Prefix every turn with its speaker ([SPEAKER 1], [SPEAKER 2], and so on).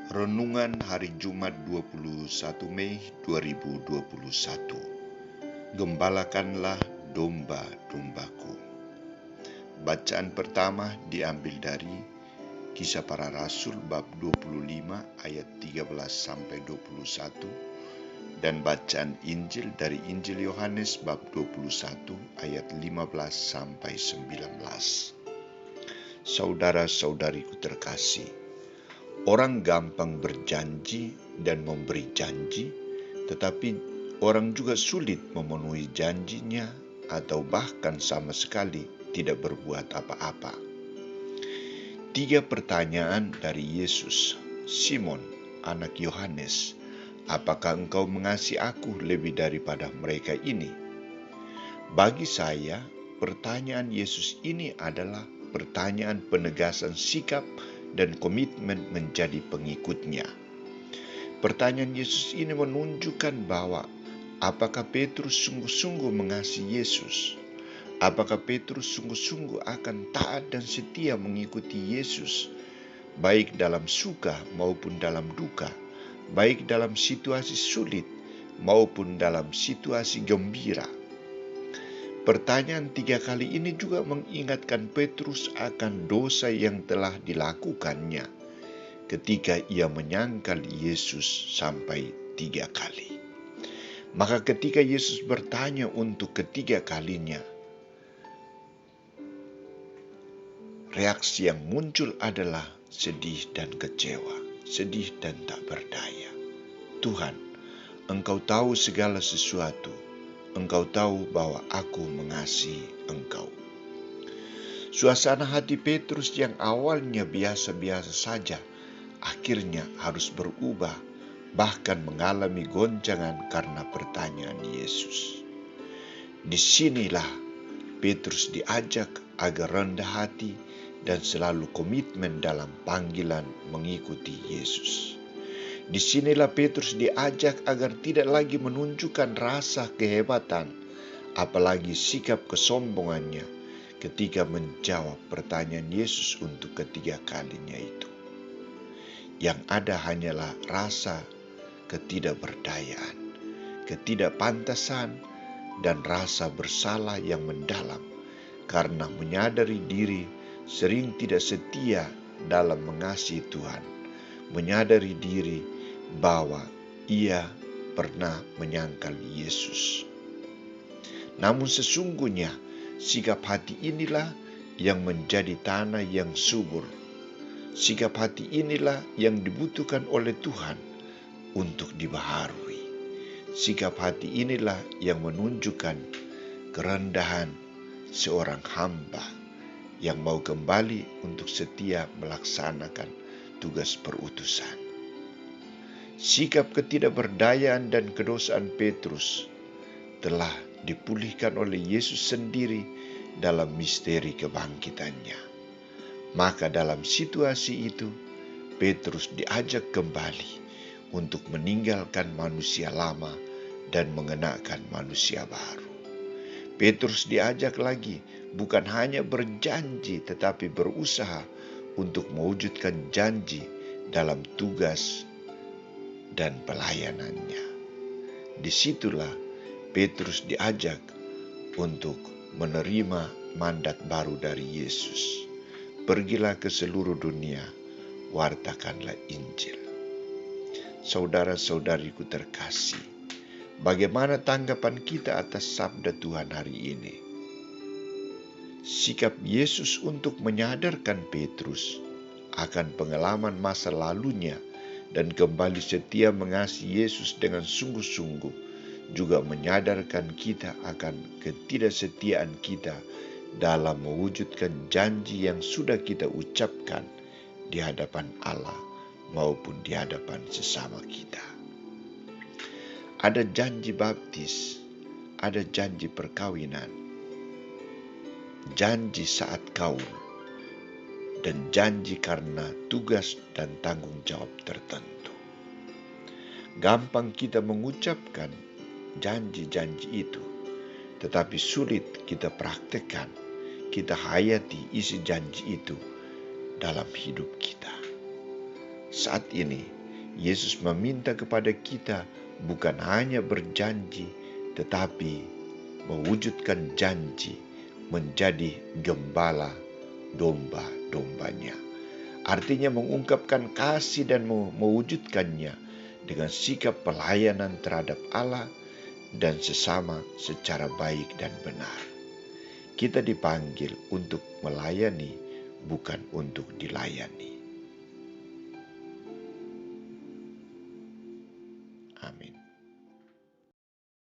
[SPEAKER 1] Renungan Hari Jumat 21 Mei 2021. Gembalakanlah domba-dombaku. Bacaan pertama diambil dari Kisah Para Rasul bab 25 ayat 13 sampai 21 dan bacaan Injil dari Injil Yohanes bab 21 ayat 15 sampai 19. Saudara-saudariku terkasih, orang gampang berjanji dan memberi janji, tetapi orang juga sulit memenuhi janjinya atau bahkan sama sekali tidak berbuat apa-apa. 3 pertanyaan dari Yesus. Simon, anak Yohanes, apakah engkau mengasihi aku lebih daripada mereka ini? Bagi saya, pertanyaan Yesus ini adalah pertanyaan penegasan sikap dan komitmen menjadi pengikutnya. Pertanyaan Yesus ini menunjukkan bahwa apakah Petrus sungguh-sungguh mengasihi Yesus? Apakah Petrus sungguh-sungguh akan taat dan setia mengikuti Yesus, baik dalam suka maupun dalam duka, baik dalam situasi sulit maupun dalam situasi gembira? Pertanyaan 3 kali ini juga mengingatkan Petrus akan dosa yang telah dilakukannya ketika ia menyangkal Yesus sampai 3 kali. Maka ketika Yesus bertanya untuk ketiga kalinya, reaksi yang muncul adalah sedih dan kecewa, sedih dan tak berdaya. Tuhan, Engkau tahu segala sesuatu. Engkau tahu bahwa aku mengasihi Engkau. Suasana hati Petrus yang awalnya biasa-biasa saja, akhirnya harus berubah, bahkan mengalami goncangan karena pertanyaan Yesus. Disinilah Petrus diajak agar rendah hati dan selalu komitmen dalam panggilan mengikuti Yesus. Disinilah Petrus diajak agar tidak lagi menunjukkan rasa kehebatan, apalagi sikap kesombongannya ketika menjawab pertanyaan Yesus untuk ketiga kalinya itu. Yang ada hanyalah rasa ketidakberdayaan, ketidakpantasan, dan rasa bersalah yang mendalam karena menyadari diri sering tidak setia dalam mengasihi Tuhan, menyadari diri bahwa ia pernah menyangkal Yesus. Namun sesungguhnya sikap hati inilah yang menjadi tanah yang subur. Sikap hati inilah yang dibutuhkan oleh Tuhan untuk dibaharui. Sikap hati inilah yang menunjukkan kerendahan seorang hamba yang mau kembali untuk setia melaksanakan tugas perutusan. Sikap ketidakberdayaan dan kedosaan Petrus telah dipulihkan oleh Yesus sendiri dalam misteri kebangkitannya. Maka dalam situasi itu, Petrus diajak kembali untuk meninggalkan manusia lama dan mengenakan manusia baru. Petrus diajak lagi bukan hanya berjanji tetapi berusaha untuk mewujudkan janji dalam tugas dan pelayanannya. Disitulah Petrus diajak untuk menerima mandat baru dari Yesus. Pergilah ke seluruh dunia, wartakanlah Injil. Saudara-saudariku terkasih, bagaimana tanggapan kita atas sabda Tuhan hari ini? Sikap Yesus untuk menyadarkan Petrus akan pengalaman masa lalunya dan kembali setia mengasihi Yesus dengan sungguh-sungguh juga menyadarkan kita akan ketidaksetiaan kita dalam mewujudkan janji yang sudah kita ucapkan di hadapan Allah maupun di hadapan sesama kita. Ada janji baptis, ada janji perkawinan, janji saat kaul, dan janji karena tugas dan tanggung jawab tertentu. Gampang kita mengucapkan janji-janji itu, tetapi sulit kita praktekkan, kita hayati isi janji itu dalam hidup kita. Saat ini Yesus meminta kepada kita bukan hanya berjanji, tetapi mewujudkan janji menjadi gembala domba-dombanya. Artinya mengungkapkan kasih dan mewujudkannya dengan sikap pelayanan terhadap Allah dan sesama secara baik dan benar. Kita dipanggil untuk melayani, bukan untuk dilayani.